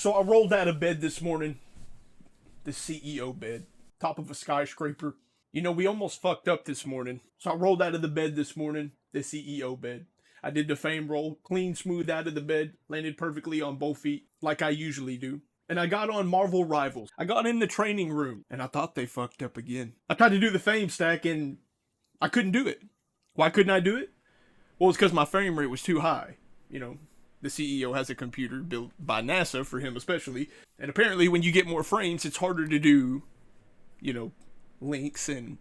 So I rolled out of bed this morning, the CEO bed, top of a skyscraper. You know, we almost fucked up this morning. So I rolled out of the bed this morning, the CEO bed. I did the FFAme roll, clean, smooth out of the bed, landed perfectly on both feet, like I usually do. And I got on Marvel Rivals. I got in the training room, and I thought they fucked up again. I tried to do the FFAme stack, and I couldn't do it. Why couldn't I do it? Well, it's because my frame rate was too high. You know, the CEO has a computer built by NASA for him especially. And apparently when you get more frames, it's harder to do, you know, links and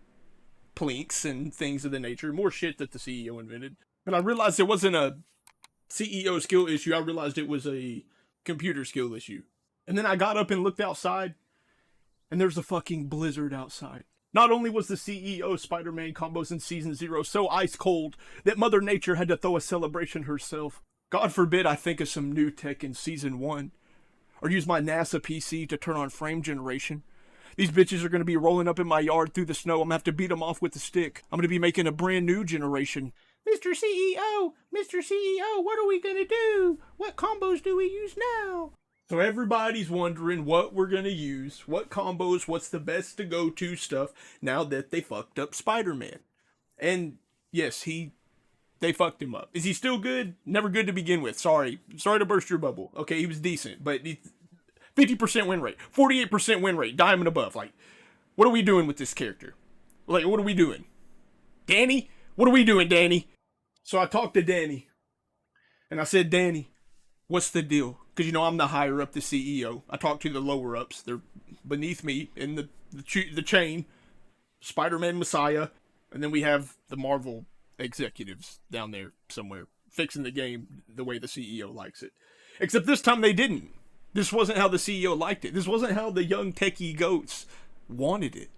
plinks and things of the nature. More shit that the CEO invented. But I realized it wasn't a CEO skill issue. I realized it was a computer skill issue. And then I got up and looked outside, and there's a fucking blizzard outside. Not only was the CEO SpiderMan combos in Season 0 so ice cold that Mother Nature had to throw a celebration herself. God forbid I think of some new tech in Season 1. Or use my NASA PC to turn on frame generation. These bitches are going to be rolling up in my yard through the snow. I'm going to have to beat them off with a stick. I'm going to be making a brand new generation. Mr. CEO, what are we going to do? What combos do we use now? So everybody's wondering what we're going to use, what combos, what's the best to go to stuff now that they fucked up Spider-Man. And yes, they fucked him up. Is he still good? Never good to begin with. Sorry to burst your bubble. Okay, he was decent, but 50% win rate, 48% win rate, diamond above. Like, what are we doing with this character? Like, what are we doing? Danny? What are we doing, Danny? So I talked to Danny, and I said, Danny, what's the deal? Because, you know, I'm the higher up, the CEO. I talk to the lower ups. They're beneath me in the chain. Spider-Man Messiah. And then we have the Marvel executives down there somewhere fixing the game the way the CEO likes it. Except this time they didn't. This wasn't how the CEO liked it. This wasn't how the young techie goats wanted it.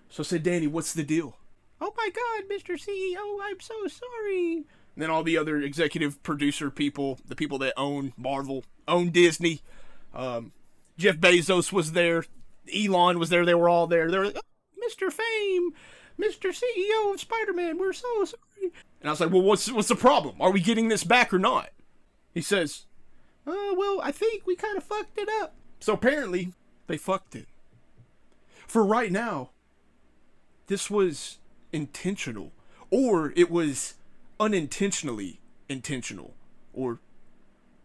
So I said, Danny, what's the deal? Oh my God, Mr. CEO, I'm so sorry. And then all the other executive producer people, the people that own Marvel, own Disney. Jeff Bezos was there. Elon was there. They were all there. They were like, oh, Mr. FFAme, Mr. CEO of Spider-Man, we're so sorry. And I was like, well, what's the problem? Are we getting this back or not? He says, well, I think we kind of fucked it up. So apparently, they fucked it. For right now, this was intentional. Or it was unintentionally intentional. Or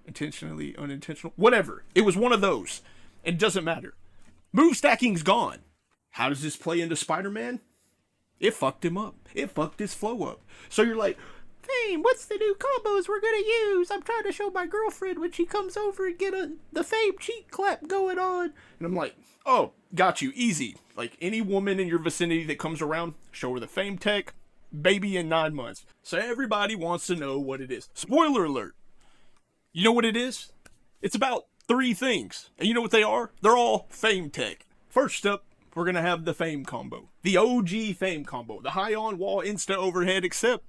intentionally unintentional. Whatever. It was one of those. It doesn't matter. Move stacking's gone. How does this play into Spider-Man? It fucked him up. It fucked his flow up. So you're like, FFAme, what's the new combos we're gonna use? I'm trying to show my girlfriend when she comes over and get the FFAme cheek clap going on. And I'm like, oh, got you, easy. Like any woman in your vicinity that comes around, show her the FFAme tech, baby in 9 months. So everybody wants to know what it is. Spoiler alert. You know what it is? It's about 3 things. And you know what they are? They're all FFAme tech. First up, we're going to have the FFAme combo. The OG FFAme combo. The high on wall insta overhead, except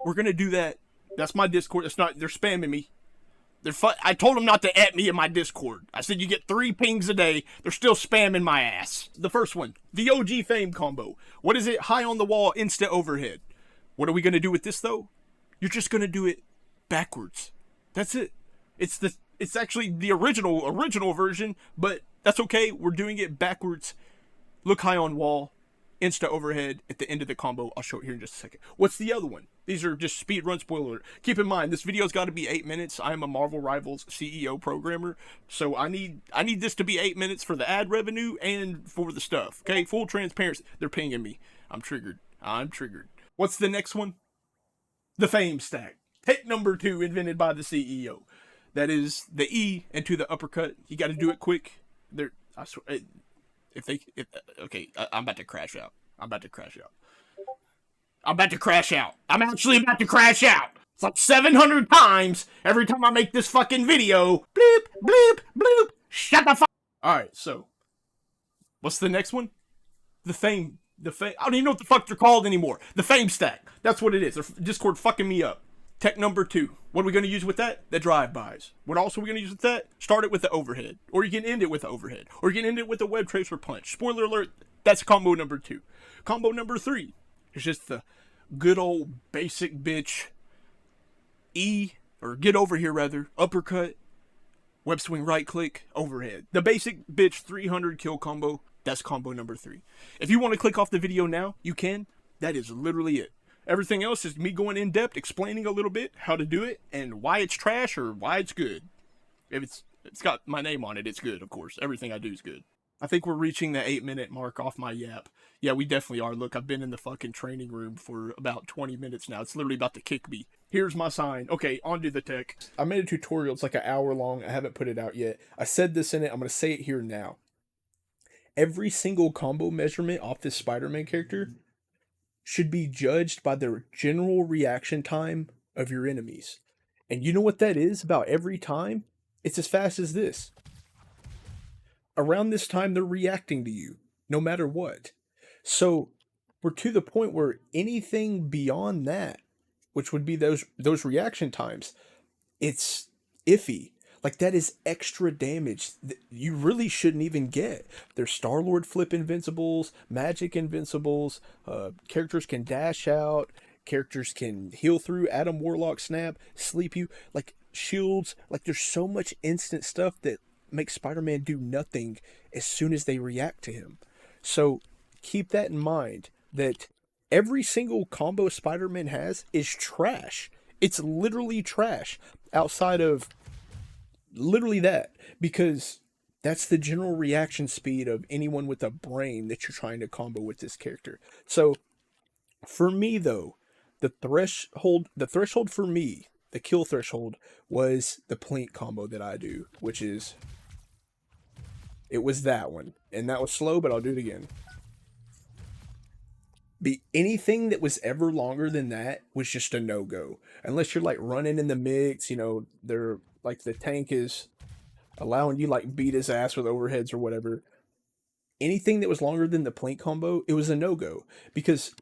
we're going to do that. That's my Discord. That's not, they're spamming me. I told them not to at me in my Discord. I said you get 3 pings a day. They're still spamming my ass. The first one, the OG FFAme combo. What is it? High on the wall insta overhead. What are we going to do with this though? You're just going to do it backwards. That's it. It's actually the original version, but that's okay. We're doing it backwards. Look high on wall, insta overhead at the end of the combo. I'll show it here in just a second. What's the other one? These are just speed run spoiler. Keep in mind, this video's got to be 8 minutes. I'm a Marvel Rivals CEO programmer, so I need this to be 8 minutes for the ad revenue and for the stuff. Okay, full transparency. They're pinging me. I'm triggered. What's the next one? The FFAme Stack. Tech number 2 invented by the CEO. That is the E into the uppercut. You got to do it quick. I swear, okay, I'm about to crash out. I'm actually about to crash out. It's like 700 times every time I make this fucking video. Bloop, bloop, bloop. Shut the fuck. Alright, so. What's the next one? The FFAme. I don't even know what the fuck they're called anymore. The FFAme Stack. That's what it is. Their Discord fucking me up. Tech number 2. What are we going to use with that? The drive-bys. What else are we going to use with that? Start it with the overhead. Or you can end it with the overhead. Or you can end it with the web tracer punch. Spoiler alert, that's combo number 2. Combo number 3 is just the good old basic bitch E, or get over here rather, uppercut, Web swing right click, overhead. The basic bitch 300 kill combo, that's combo number 3. If you want to click off the video now, you can. That is literally it. Everything else is me going in depth, explaining a little bit how to do it and why it's trash or why it's good. If it's got my name on it, it's good, of course. Everything I do is good. I think we're reaching the 8-minute mark off my yap. Yeah, we definitely are. Look, I've been in the fucking training room for about 20 minutes now. It's literally about to kick me. Here's my sign. Okay, on to the tech. I made a tutorial. It's like an hour long. I haven't put it out yet. I said this in it. I'm going to say it here now. Every single combo measurement off this Spider-Man character should be judged by the general reaction time of your enemies. And you know what that is about every time? It's as fast as this. Around this time, they're reacting to you, no matter what. So we're to the point where anything beyond that, which would be those reaction times, it's iffy. Like, that is extra damage that you really shouldn't even get. There's Star-Lord flip invincibles, magic invincibles, characters can dash out, characters can heal through, Adam Warlock snap, sleep you, like shields. Like, there's so much instant stuff that makes Spider-Man do nothing as soon as they react to him. So keep that in mind, that every single combo Spider-Man has is trash. It's literally trash outside of literally that, because that's the general reaction speed of anyone with a brain that you're trying to combo with this character. So for me though, the threshold for me, the kill threshold, was the plink combo that I do, which is, it was that one, and that was slow, but I'll do it again. Anything that was ever longer than that was just a no-go, unless you're like running in the mix, you know, they're like, the tank is allowing you like beat his ass with overheads or whatever. Anything that was longer than the plink combo, it was a no-go, because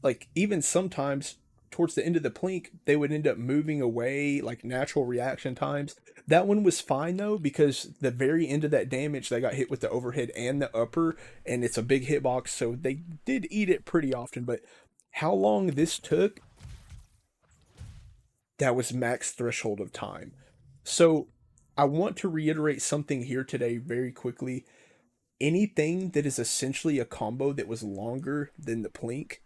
like even sometimes towards the end of the plink, they would end up moving away, like natural reaction times. That one was fine though, because the very end of that damage, they got hit with the overhead and the upper, and it's a big hitbox, so they did eat it pretty often. But how long this took, that was max threshold of time. So I want to reiterate something here today very quickly. Anything that is essentially a combo that was longer than the plink,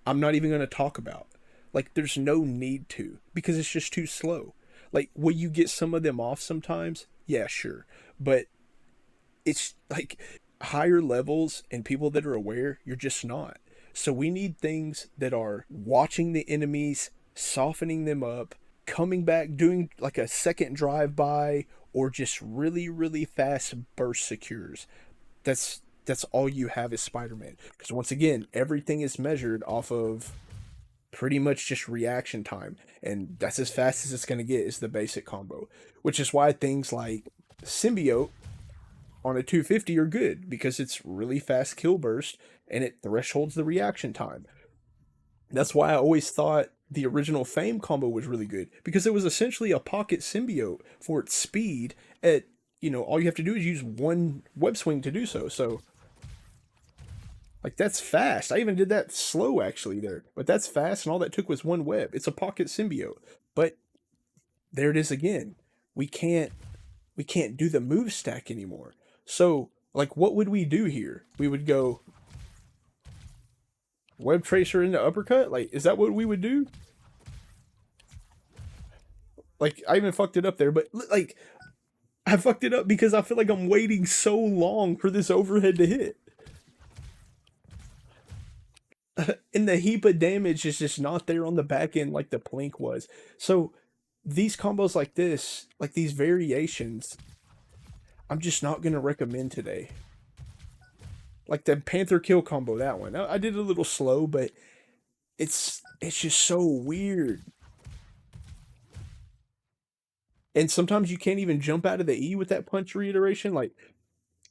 I'm not even going to talk about. Like, there's no need to, because it's just too slow. Like, will you get some of them off sometimes? Yeah, sure. But it's like higher levels and people that are aware, you're just not. So we need things that are watching the enemies, softening them up, coming back, doing like a second drive-by, or just really, really fast burst secures. That's all you have is Spider-Man. Because once again, everything is measured off of pretty much just reaction time, and that's as fast as it's going to get, is the basic combo. Which is why things like Symbiote on a 250 are good, because it's really fast kill burst and it thresholds the reaction time. That's why I always thought the original FFAme combo was really good, because it was essentially a pocket Symbiote for its speed at, you know, all you have to do is use one web swing to do so. So like, that's fast. I even did that slow actually there, but that's fast, and all that took was one web. It's a pocket Symbiote. But there it is again. We can't do the move stack anymore. So like, what would we do here? We would go web tracer into uppercut? Like, is that what we would do? Like, I even fucked it up there, but like, I fucked it up because I feel like I'm waiting so long for this overhead to hit. And the heap of damage is just not there on the back end like the plink was. So these combos like this, like these variations, I'm just not going to recommend today. Like the Panther kill combo, that one. I did a little slow, but it's just so weird. And sometimes you can't even jump out of the E with that punch reiteration. Like,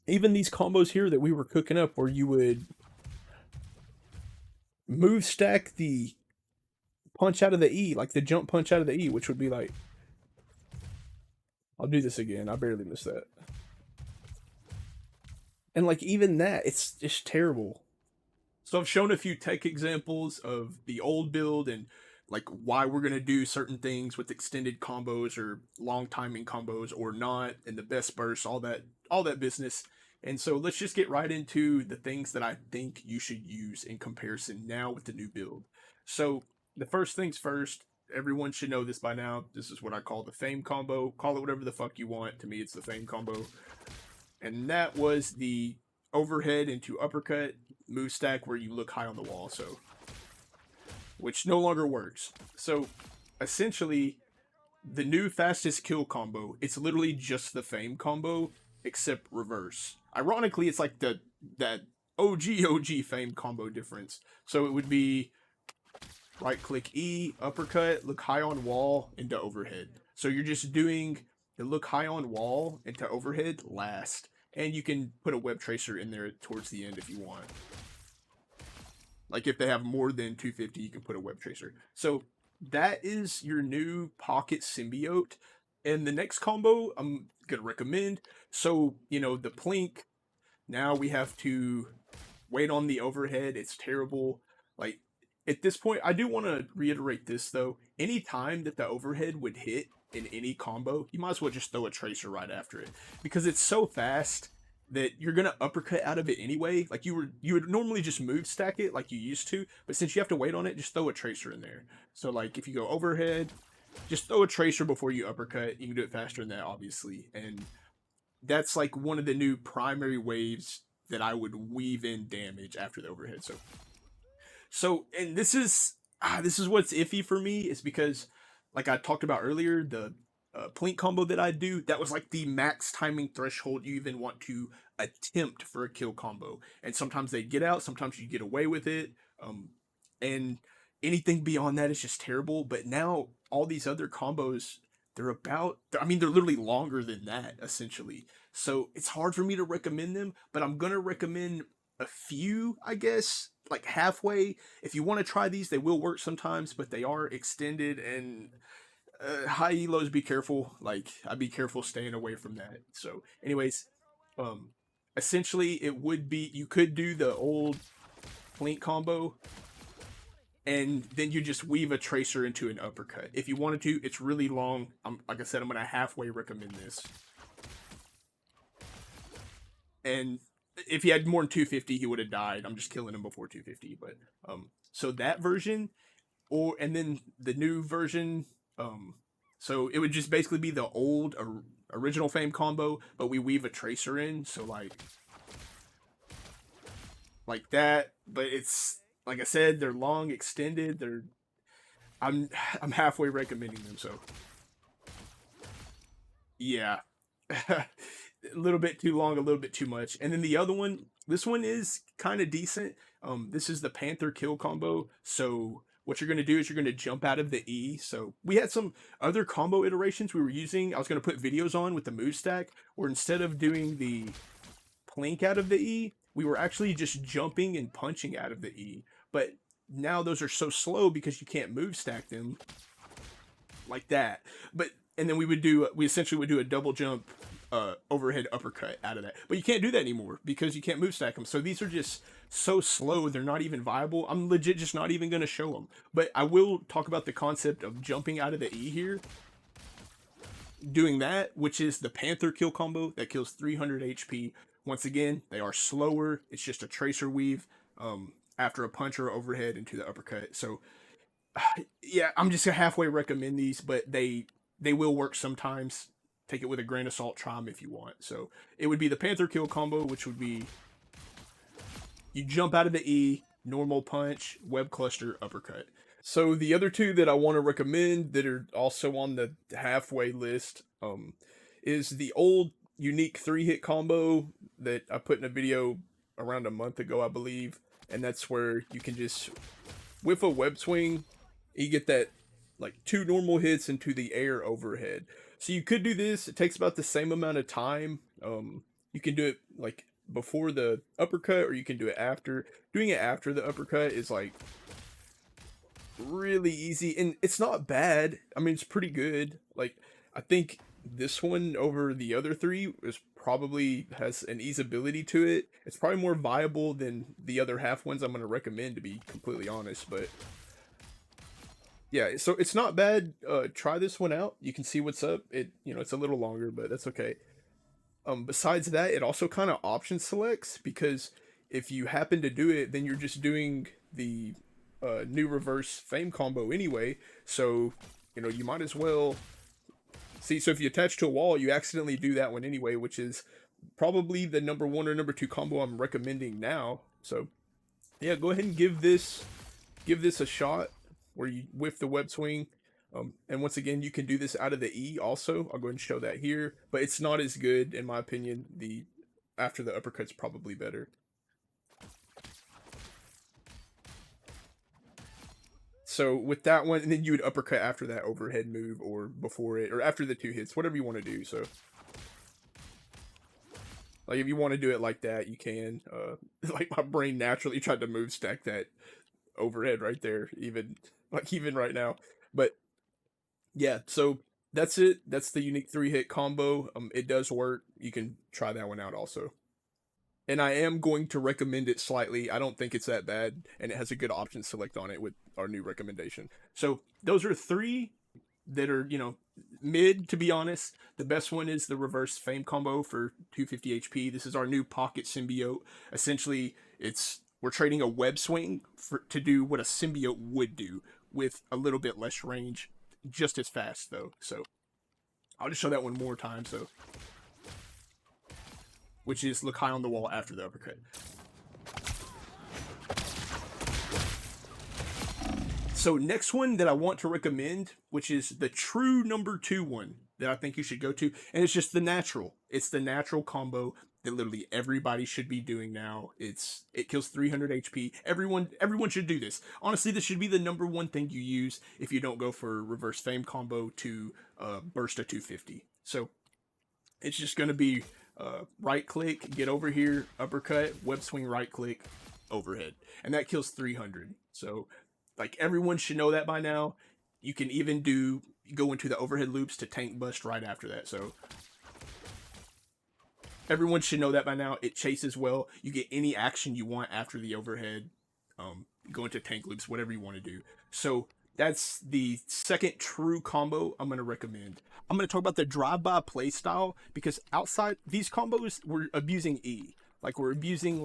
even these combos here that we were cooking up, where you would move stack the punch out of the E, like the jump punch out of the E, which would be like, I'll do this again, I barely missed that. And like, even that, it's just terrible. So I've shown a few tech examples of the old build and like why we're gonna do certain things with extended combos or long timing combos or not, and the best bursts, all that business. And so let's just get right into the things that I think you should use in comparison now with the new build. So the first things first, everyone should know this by now. This is what I call the Fame combo. Call it whatever the fuck you want. To me, it's the Fame combo. And that was the overhead into uppercut move stack where you look high on the wall. So, which no longer works. So essentially, the new fastest kill combo, it's literally just the Fame combo, except reverse. Ironically, it's like that OG Fame combo difference. So it would be right click E, uppercut, look high on wall, into overhead. So you're just doing the look high on wall into overhead last. And you can put a web tracer in there towards the end if you want. Like if they have more than 250, you can put a web tracer. So that is your new pocket symbiote. And the next combo I'm gonna recommend. So, you know, the plink, now we have to wait on the overhead. It's terrible. Like at this point, I do want to reiterate this though. Any time that the overhead would hit in any combo, you might as well just throw a tracer right after it, because it's so fast that you're gonna uppercut out of it anyway. Like you would normally just move stack it like you used to, but since you have to wait on it, just throw a tracer in there. So like if you go overhead, just throw a tracer before you uppercut. You can do it faster than that, obviously, and that's like one of the new primary waves that I would weave in damage after the overhead. So and this is what's iffy for me, is because like I talked about earlier, the plink combo that I do, that was like the max timing threshold you even want to attempt for a kill combo. And sometimes they get out, sometimes you get away with it. And anything beyond that is just terrible. But now all these other combos, they're literally longer than that, essentially. So it's hard for me to recommend them, but I'm going to recommend a few, I guess, like halfway. If you want to try these, they will work sometimes, but they are extended, and high elos, be careful. Like I'd be careful staying away from that. So anyways, essentially it would be, you could do the old plink combo and then you just weave a tracer into an uppercut if you wanted to. It's really long. Like I said, I'm gonna halfway recommend this. And if he had more than 250, he would have died. I'm just killing him before 250. But so that version, and then the new version, so it would just basically be the old original Fame combo, but we weave a tracer in. So like that. But it's, like I said, they're long, extended. I'm halfway recommending them. So yeah. A little bit too long, a little bit too much. And then the other one, this one is kind of decent. This is the Panther kill combo. So what you're going to do is you're going to jump out of the E. So we had some other combo iterations we were using. I was going to put videos on with the move stack, where instead of doing the plink out of the E, we were actually just jumping and punching out of the E. But now those are so slow because you can't move stack them like that. And then we essentially would do a double jump overhead uppercut out of that. But you can't do that anymore because you can't move stack them. So these are just so slow, they're not even viable. I'm legit just not even going to show them. But I will talk about the concept of jumping out of the E here. Doing that, which is the Panther kill combo that kills 300 HP. Once again, they are slower. It's just a tracer weave after a punch or overhead into the uppercut. So yeah, I'm just gonna halfway recommend these, but they will work sometimes. Take it with a grain of salt, try them if you want. So it would be the Panther kill combo, which would be you jump out of the E, normal punch, web cluster, uppercut. So the other two that I want to recommend that are also on the halfway list is the old unique 3-hit combo that I put in a video around a month ago, I believe. And that's where you can just whiff a web swing, you get that like 2 normal hits into the air overhead. So you could do this. It takes about the same amount of time. You can do it like before the uppercut, or you can do it after. Doing it after the uppercut is like really easy, and it's not bad. I mean, it's pretty good. Like, I think this one over the other 3 is probably has an easeability to it. It's probably more viable than the other half ones I'm going to recommend, to be completely honest. But Yeah, so it's not bad. Try this one out. You can see what's up. It's a little longer, but that's okay. Besides that, it also kind of option selects, because if you happen to do it, then you're just doing the new reverse fame combo anyway. So, you might as well see. So if you attach to a wall, you accidentally do that one anyway, which is probably the number one or number two combo I'm recommending now. So yeah, go ahead and give this a shot where you whiff the web swing. And once again, you can do this out of the E also. I'll go ahead and show that here, but it's not as good in my opinion. The after the uppercut's probably better. So with that one, and then you would uppercut after that overhead move, or before it, or after the two hits, whatever you want to do. So like if you want to do it like that, you can. Like my brain naturally tried to move stack that overhead right there, even right now. But yeah, so that's it. That's the unique 3-hit combo. It does work. You can try that one out also. And I am going to recommend it slightly. I don't think it's that bad, and it has a good option select on it with our new recommendation. So those are three that are, mid, to be honest. The best one is the reverse fame combo for 250 HP. This is our new pocket symbiote. Essentially, we're trading a web swing to do what a symbiote would do with a little bit less range, just as fast though. So I'll just show that one more time. So, which is look high on the wall after the uppercut. So next one that I want to recommend, which is the true number 2 one that I think you should go to, and it's just the natural. It's the natural combo that literally everybody should be doing now. It kills 300 HP. Everyone should do this. Honestly, this should be the number one thing you use if you don't go for reverse fame combo to burst a 250. So it's just gonna be right click, get over here, uppercut, web swing, right click, overhead, and that kills 300. So like everyone should know that by now. You can even go into the overhead loops to tank bust right after that. So everyone should know that by now. It chases well. You get any action you want after the overhead. Go into tank loops, whatever you want to do. So that's the second true combo I'm going to recommend. I'm going to talk about the drive-by playstyle, because outside these combos, we're abusing E. Like we're abusing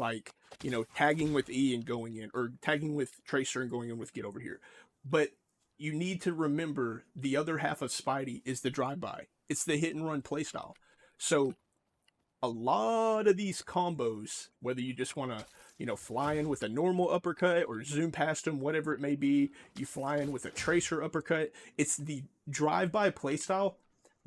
tagging with E and going in, or tagging with Tracer and going in with get over here. But you need to remember the other half of Spidey is the drive-by. It's the hit and run playstyle. So a lot of these combos, whether you just want to, fly in with a normal uppercut or zoom past them, whatever it may be, you fly in with a Tracer uppercut, it's the drive-by playstyle.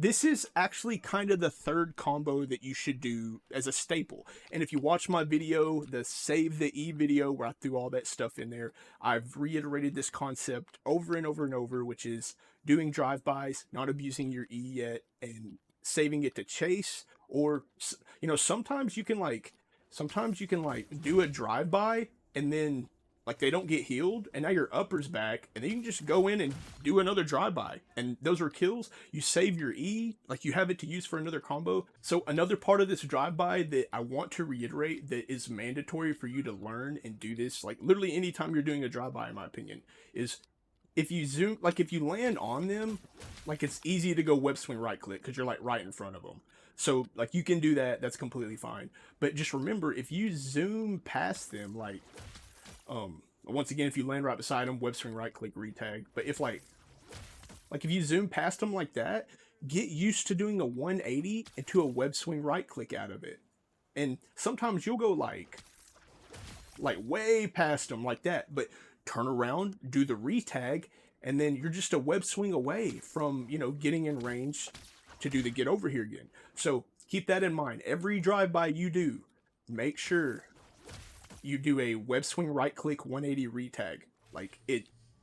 This is actually kind of the third combo that you should do as a staple. And if you watch my video, the Save the E video, where I threw all that stuff in there, I've reiterated this concept over and over and over, which is doing drive-bys, not abusing your E yet, and saving it to chase. Or, sometimes you can do a drive-by and then they don't get healed, and now your upper's back, and then you can just go in and do another drive-by, and those are kills. You save your E, you have it to use for another combo. So another part of this drive-by that I want to reiterate that is mandatory for you to learn and do this, literally anytime you're doing a drive-by, in my opinion, is if you zoom, if you land on them, it's easy to go web swing right click because you're right in front of them. So you can do that, that's completely fine. But just remember, if you zoom past them, once again, if you land right beside them, web swing right click retag. But if if you zoom past them like that, get used to doing a 180 into a web swing right click out of it. And sometimes you'll go way past them like that, but turn around, do the retag, and then you're just a web swing away from, getting in range to do the get over here again. So keep that in mind. Every drive-by you do, make sure you do a web swing right click 180 retag.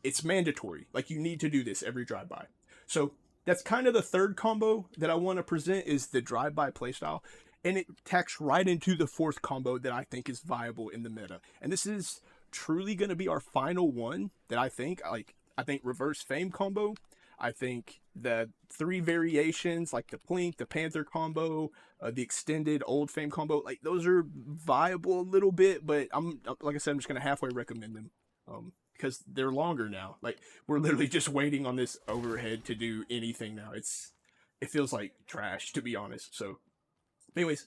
It's mandatory. You need to do this every drive-by. So that's kind of the third combo that I want to present, is the drive-by playstyle. And it tacks right into the fourth combo that I think is viable in the meta. And this is truly going to be our final one that I think, I think reverse fame combo. I think the 3 variations, the Plink, the Panther combo, the extended old fame combo, those are viable a little bit, but I'm, like I said, I'm just going to halfway recommend them. because they're longer now. Like, we're literally just waiting on this overhead to do anything now. It feels like trash, to be honest. So, anyways,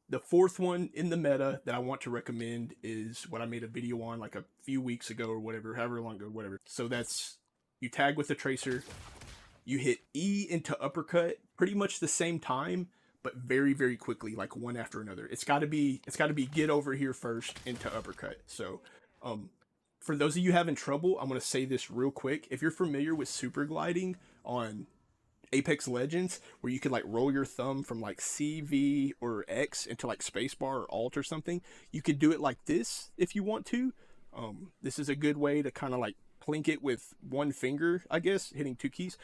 the fourth one in the meta that I want to recommend is what I made a video on like a few weeks ago or whatever, however long ago, whatever. So that's, you tag with the tracer, you hit E into uppercut pretty much the same time, but very, very quickly, like one after another. It's gotta be get over here first into uppercut. So for those of you having trouble, I'm gonna say this real quick. If you're familiar with super gliding on Apex Legends, where you could like roll your thumb from like C, V, or X into like spacebar or Alt or something, you could do it like this if you want to. This is a good way to kind of like plink it with one finger, I guess, hitting two keys.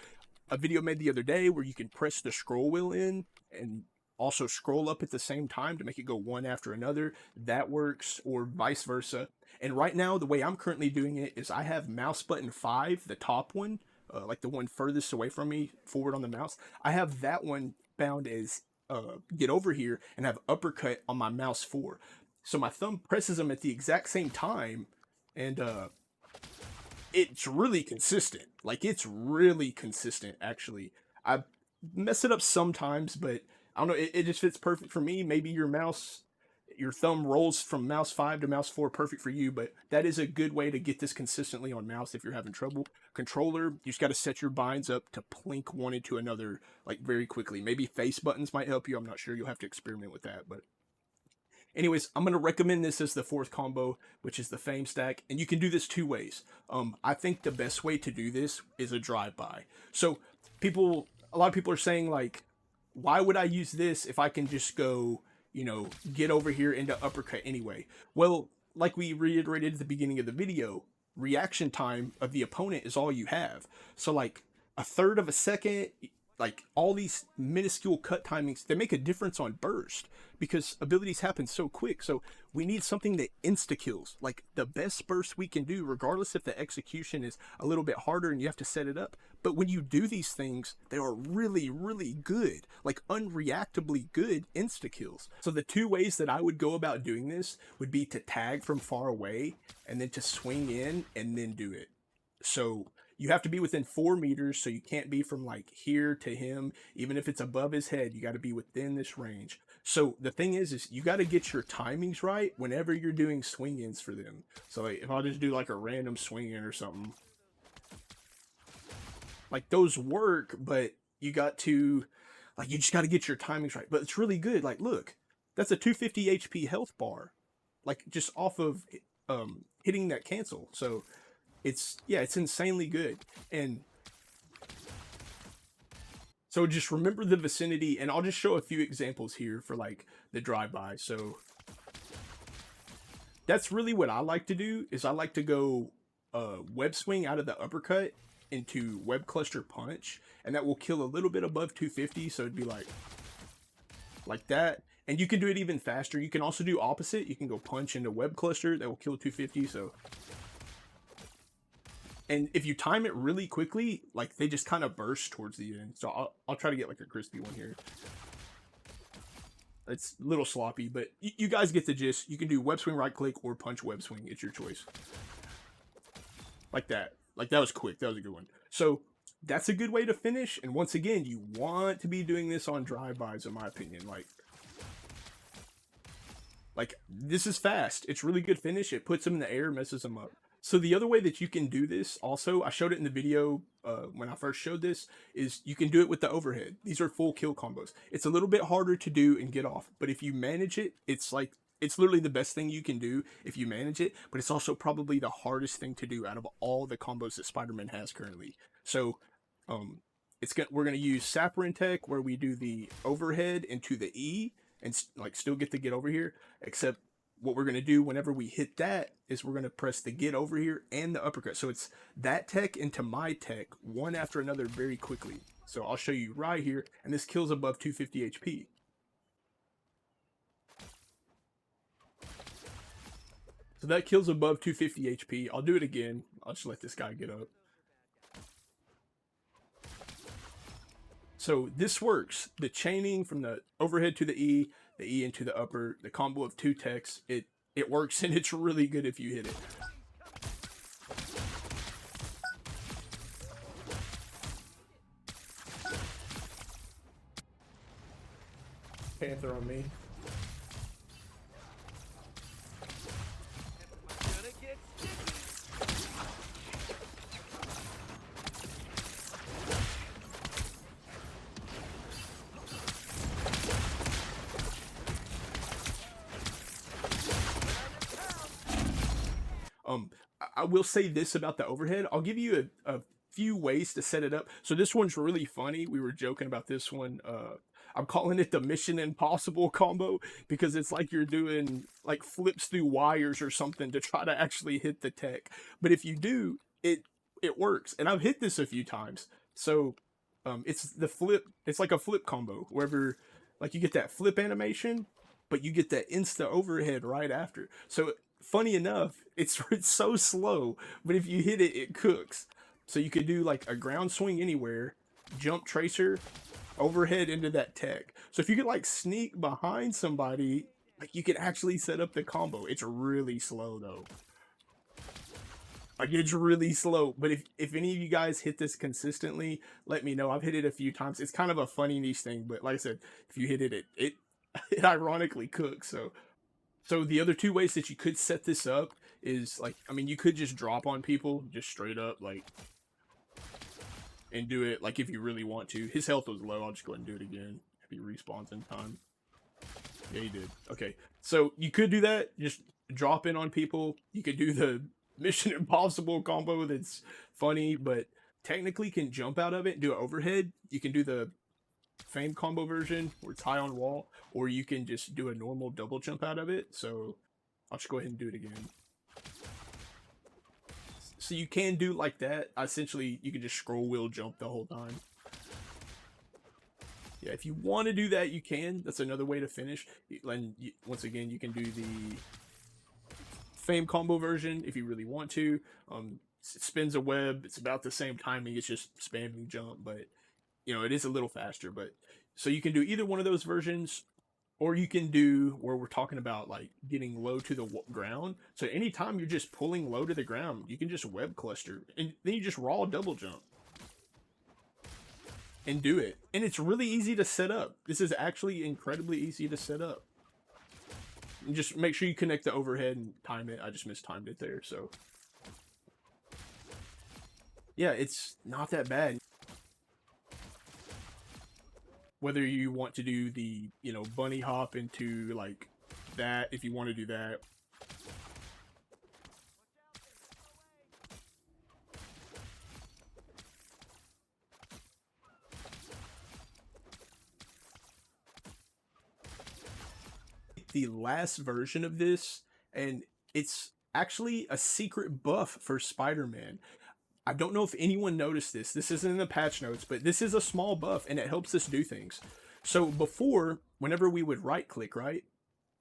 A video made the other day where you can press the scroll wheel in and also scroll up at the same time to make it go one after another. That works, or vice versa. And right now, the way I'm currently doing it is I have mouse button 5, the top one, like the one furthest away from me, forward on the mouse. I have that one bound as get over here, and have uppercut on my mouse 4. So my thumb presses them at the exact same time, and it's really consistent. Like, it's really consistent, actually. I mess it up sometimes, but I don't know, it just fits perfect for me. Maybe your thumb rolls from mouse 5 to mouse 4, perfect for you, but that is a good way to get this consistently on mouse if you're having trouble. Controller, you just got to set your binds up to plink one into another, like, very quickly. Maybe face buttons might help you, I'm not sure, you'll have to experiment with that, but anyways, I'm going to recommend this as the fourth combo, which is the FFAme Stack, and you can do this two ways. I think the best way to do this is a drive-by. So a lot of people are saying, like, why would I use this if I can just go, you know, get over here into uppercut anyway? Well, like we reiterated at the beginning of the video, reaction time of the opponent is all you have. So like a third of a second, like all these minuscule cut timings, they make a difference on burst because abilities happen so quick. So we need something that insta kills, like the best burst we can do, regardless if the execution is a little bit harder and you have to set it up. But when you do these things, they are really, really good, like unreactably good insta kills. So the two ways that I would go about doing this would be to tag from far away and then to swing in and then do it. So you have to be within 4 meters, so you can't be from like here to him. Even if it's above his head, you got to be within this range. So the thing is you got to get your timings right whenever you're doing swing-ins for them. So like, if I'll just do like a random swing-in or something, like those work, but you got to, like, you just got to get your timings right. But it's really good. Like, look, that's a 250 HP health bar, like just off of hitting that cancel. So it's insanely good. And so just remember the vicinity, and I'll just show a few examples here for like the drive-by. So that's really what I like to do, is I like to go web swing out of the uppercut into web cluster punch, and that will kill a little bit above 250. So it'd be like that. And you can do it even faster. You can also do opposite. You can go punch into web cluster, that will kill 250. So, and if you time it really quickly, like they just kind of burst towards the end. So I'll try to get like a crispy one here. It's a little sloppy, but you guys get the gist. You can do web swing right click or punch web swing. It's your choice. Like that. Like that was quick. That was a good one. So that's a good way to finish. And once again, you want to be doing this on drive-bys, in my opinion. Like this is fast. It's really good finish. It puts them in the air, messes them up. So the other way that you can do this, also, I showed it in the video when I first showed this, is you can do it with the overhead. These are full kill combos. It's a little bit harder to do and get off, but if you manage it, it's literally the best thing you can do if you manage it, but it's also probably the hardest thing to do out of all the combos that SpiderMan has currently. So we're going to use Saporen tech, where we do the overhead into the E and like still get the get over here, except what we're going to do whenever we hit that is we're going to press the get over here and the uppercut. So it's that tech into my tech, one after another, very quickly. So I'll show you right here, and this kills above 250 HP. So that kills above 250 HP. I'll do it again. I'll just let this guy get up. So this works. The chaining from the overhead to the E into the upper, the combo of two techs, it works, and it's really good if you hit it. Panther on me. I will say this about the overhead. I'll give you a few ways to set it up. So this one's really funny. We were joking about this one. I'm calling it the Mission Impossible combo because it's like you're doing like flips through wires or something to try to actually hit the tech. But if you do, it works. And I've hit this a few times. So it's the flip. It's like a flip combo wherever like you get that flip animation, but you get that insta overhead right after. So funny enough, it's so slow, but if you hit it, it cooks. So you could do like a ground swing anywhere, jump tracer, overhead into that tech. So if you could like sneak behind somebody, like you could actually set up the combo. It's really slow though. Like it's really slow. But if any of you guys hit this consistently, let me know. I've hit it a few times. It's kind of a funny niche thing, but like I said, if you hit it, it ironically cooks. So the other two ways that you could set this up is like, I mean, you could just drop on people just straight up, like, and do it like if you really want to. His health was low. I'll just go ahead and do it again if he respawns in time. Yeah, he did. Okay, so you could do that. Just drop in on people. You could do the Mission Impossible combo. That's funny, but technically can jump out of it and do an overhead. You can do the FFAme combo version where it's high on wall, or you can just do a normal double jump out of it. So I'll just go ahead and do it again. So you can do like that. Essentially, you can just scroll wheel jump the whole time. Yeah, if you want to do that, you can. That's another way to finish. And once again, you can do the FFAme combo version if you really want to. It spins a web. It's about the same timing. It's just spamming jump, but you know, it is a little faster. But so you can do either one of those versions, or you can do where we're talking about like getting low to the ground. So anytime you're just pulling low to the ground, you can just web cluster and then you just raw double jump and do it. And it's really easy to set up. This is actually incredibly easy to set up. And just make sure you connect the overhead and time it. I just mistimed it there. So yeah, it's not that bad. Whether you want to do the, you know, bunny hop into like that, if you want to do that. The last version of this, and it's actually a secret buff for SpiderMan. I don't know if anyone noticed this. This isn't in the patch notes, but this is a small buff and it helps us do things. So before, whenever we would right click, right,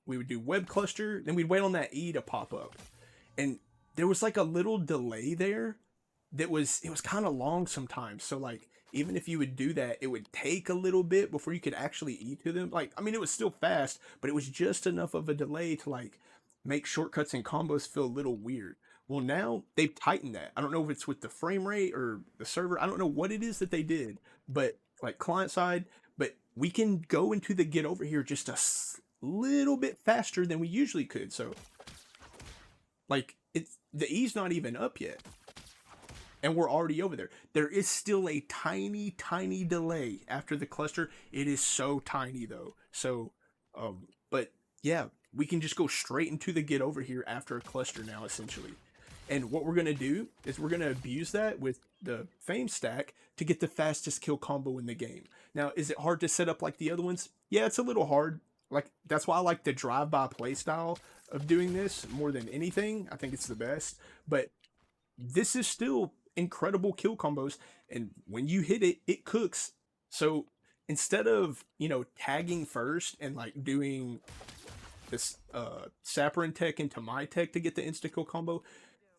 we would do web cluster, then we'd wait on that E to pop up. And there was like a little delay there that was, it was kind of long sometimes. So like, even if you would do that, it would take a little bit before you could actually E to them. Like, I mean, it was still fast, but it was just enough of a delay to like make shortcuts and combos feel a little weird. Well, now they've tightened that. I don't know if it's with the frame rate or the server. I don't know what it is that they did, but like client side, but we can go into the get over here just a little bit faster than we usually could. So like the E's not even up yet and we're already over there. There is still a tiny, tiny delay after the cluster. It is so tiny though. So, but yeah, we can just go straight into the get over here after a cluster now, essentially. And what we're going to do is we're going to abuse that with the FFAme Stack to get the fastest kill combo in the game. Now, is it hard to set up like the other ones? Yeah, it's a little hard. Like, that's why I like the drive-by playstyle of doing this more than anything. I think it's the best. But this is still incredible kill combos. And when you hit it, it cooks. So instead of, you know, tagging first and like doing this Saporen tech into my tech to get the insta-kill combo,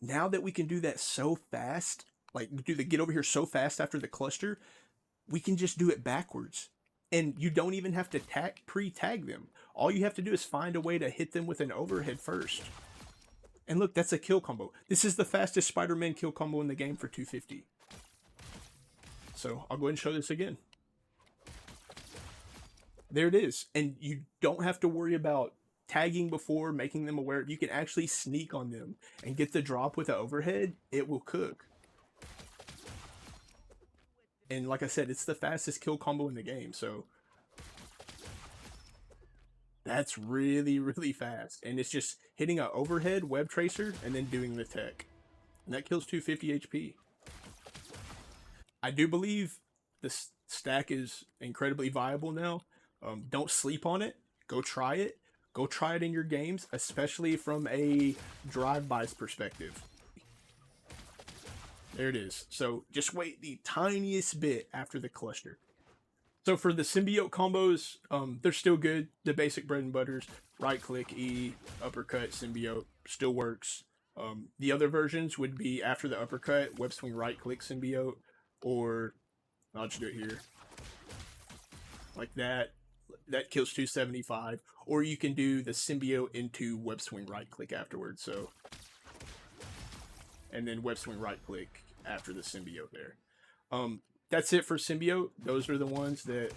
now that we can do that so fast, like do the get over here so fast after the cluster, we can just do it backwards. And you don't even have to pre-tag them. All you have to do is find a way to hit them with an overhead first. And look, that's a kill combo. This is the fastest SpiderMan kill combo in the game for 250. So I'll go ahead and show this again. There it is. And you don't have to worry about tagging before, making them aware. You can actually sneak on them and get the drop with the overhead. It will cook. And like I said, it's the fastest kill combo in the game. So that's really, really fast. And it's just hitting an overhead web tracer and then doing the tech. And that kills 250 HP. I do believe this stack is incredibly viable now. Don't sleep on it. Go try it. Go try it in your games, especially from a drive-bys perspective. There it is. So just wait the tiniest bit after the cluster. So for the symbiote combos, they're still good. The basic bread and butters, right click, E, uppercut, symbiote, still works. The other versions would be after the uppercut, web swing right click symbiote, or I'll just do it here. Like that. That kills 275. Or you can do the symbiote into web swing right click afterwards. So, and then web swing right click after the symbiote there. That's it for symbiote. Those are the ones that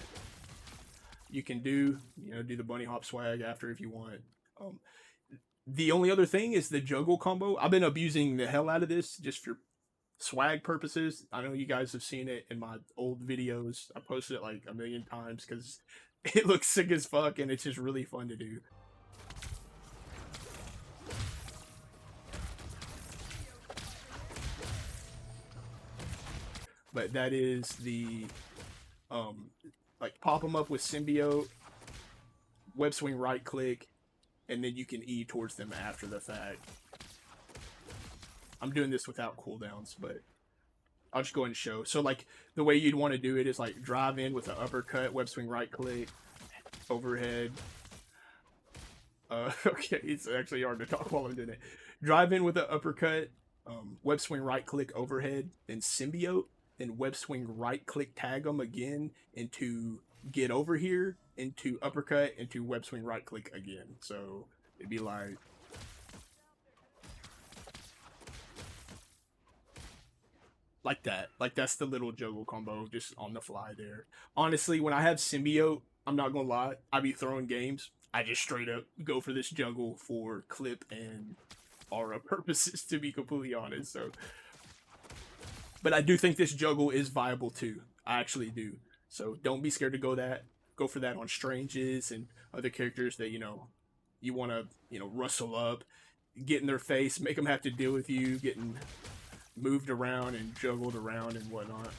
you can do. You know, do the bunny hop swag after if you want. The only other thing is the juggle combo. I've been abusing the hell out of this just for swag purposes. I know you guys have seen it in my old videos. I posted it like a million times because it looks sick as fuck and it's just really fun to do. But that is the like pop them up with symbiote, web swing right click, and then you can E towards them after the fact. I'm doing this without cooldowns, but I'll just go ahead and show. So like the way you'd want to do it is like drive in with an uppercut, web swing right click, overhead. Okay, it's actually hard to talk while I'm doing it. Drive in with an uppercut, web swing right click overhead, then symbiote, then web swing right click tag them again into get over here, into uppercut, into web swing right click again. So it'd be like that. Like that's the little juggle combo just on the fly there. Honestly, when I have symbiote, I'm not gonna lie, I be throwing games. I just straight up go for this juggle for clip and aura purposes, to be completely honest. So, but I do think this juggle is viable too. I actually do. So don't be scared to go for that on Stranges and other characters that you want to rustle up, get in their face, make them have to deal with you getting moved around and juggled around and whatnot.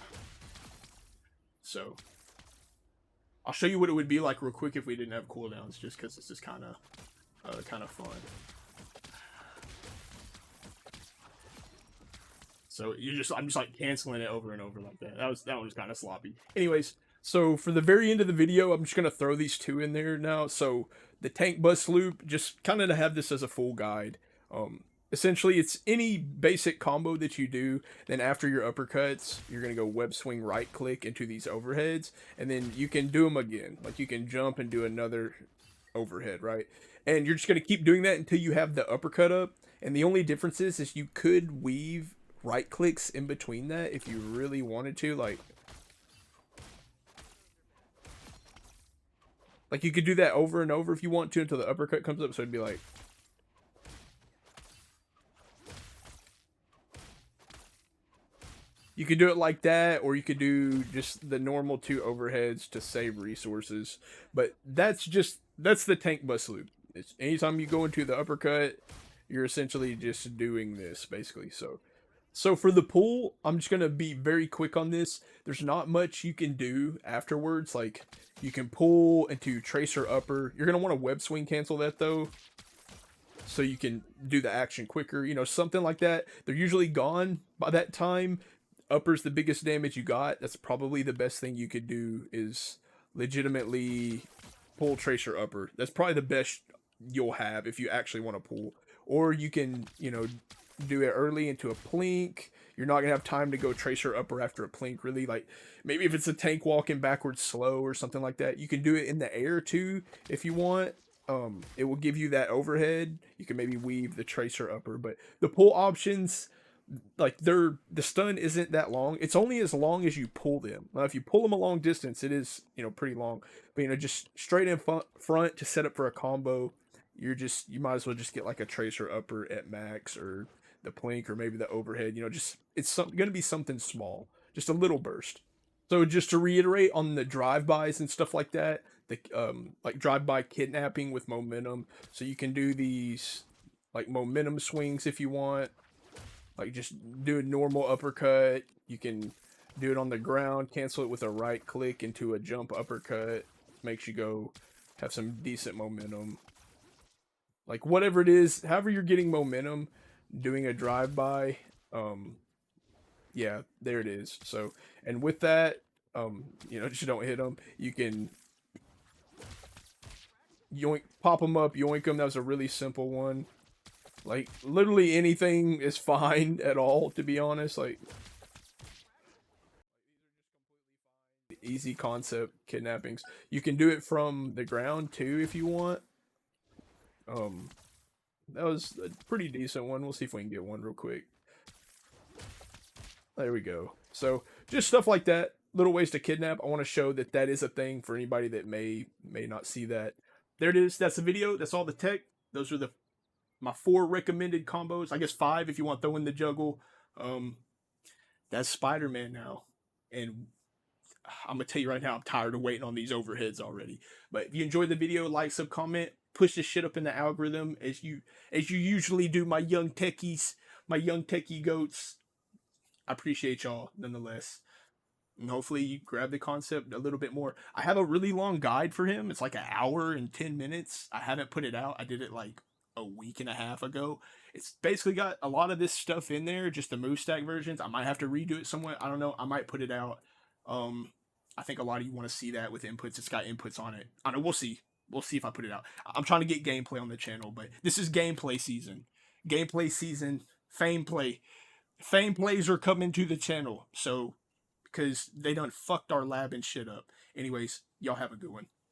So I'll show you what it would be like real quick if we didn't have cooldowns, just because this is kind of fun. So I'm just like canceling it over and over like that. That was kind of sloppy. Anyways, so for the very end of the video, I'm just gonna throw these two in there now. So the tank bus loop, just kind of to have this as a full guide. Essentially, it's any basic combo that you do. Then after your uppercuts, you're gonna go web swing right click into these overheads, and then you can do them again. Like you can jump and do another overhead, right? And you're just gonna keep doing that until you have the uppercut up. And the only difference is you could weave right clicks in between that if you really wanted to, like you could do that over and over if you want to until the uppercut comes up. So it'd be like you could do it like that, or you could do just the normal two overheads to save resources. But that's the tank bus loop. It's anytime you go into the uppercut, you're essentially just doing this basically. So for the pull, I'm just going to be very quick on this. There's not much you can do afterwards. Like, you can pull into tracer upper. You're going to want to web swing cancel that, though, so you can do the action quicker. Something like that. They're usually gone by that time. Upper's the biggest damage you got. That's probably the best thing you could do is legitimately pull tracer upper. That's probably the best you'll have if you actually want to pull. Or you can, do it early into a plink. You're not gonna have time to go tracer upper after a plink, really. Like maybe if it's a tank walking backwards slow or something like that, you can do it in the air too if you want. It will give you that overhead. You can maybe weave the tracer upper, but the pull options, like the stun isn't that long. It's only as long as you pull them. Now, if you pull them a long distance, it is, pretty long. But just straight in front to set up for a combo, you might as well just get like a tracer upper at max, or the plink, or maybe the overhead. Just it's going to be something small, just a little burst. So just to reiterate on the drive-bys and stuff like that, the like drive-by kidnapping with momentum. So you can do these like momentum swings if you want. Like just do a normal uppercut. You can do it on the ground, cancel it with a right click into a jump uppercut. Makes you go have some decent momentum. Like whatever it is, however you're getting momentum, doing a drive-by, yeah, there it is. So, and with that, just don't hit them. You can yoink, pop them up, yoink them. That was a really simple one. Like, literally anything is fine at all, to be honest. Like, easy concept kidnappings. You can do it from the ground, too, if you want. That was a pretty decent one. We'll see if we can get one real quick. There we go. So, just stuff like that. Little ways to kidnap. I want to show that that is a thing for anybody that may not see that. There it is. That's the video. That's all the tech. Those are my 4 recommended combos. I guess 5 if you want to throw in the juggle. That's SpiderMan now. And I'm going to tell you right now, I'm tired of waiting on these overheads already. But if you enjoyed the video, like, sub, comment, push this shit up in the algorithm as you usually do, my young techies, my young techie goats. I appreciate y'all nonetheless. And hopefully you grab the concept a little bit more. I have a really long guide for him. It's like an hour and 10 minutes. I haven't put it out. I did it like a week and a half ago. It's basically got a lot of this stuff in there, just the move stack versions. I might have to redo it somewhat. I don't know. I might put it out. I think a lot of you want to see that with inputs. It's got inputs on it. I don't know. We'll see. We'll see if I put it out. I'm trying to get gameplay on the channel, but this is gameplay season. Gameplay season. Fame play. Fame plays are coming to the channel. So, because they done fucked our lab and shit up. Anyways, y'all have a good one.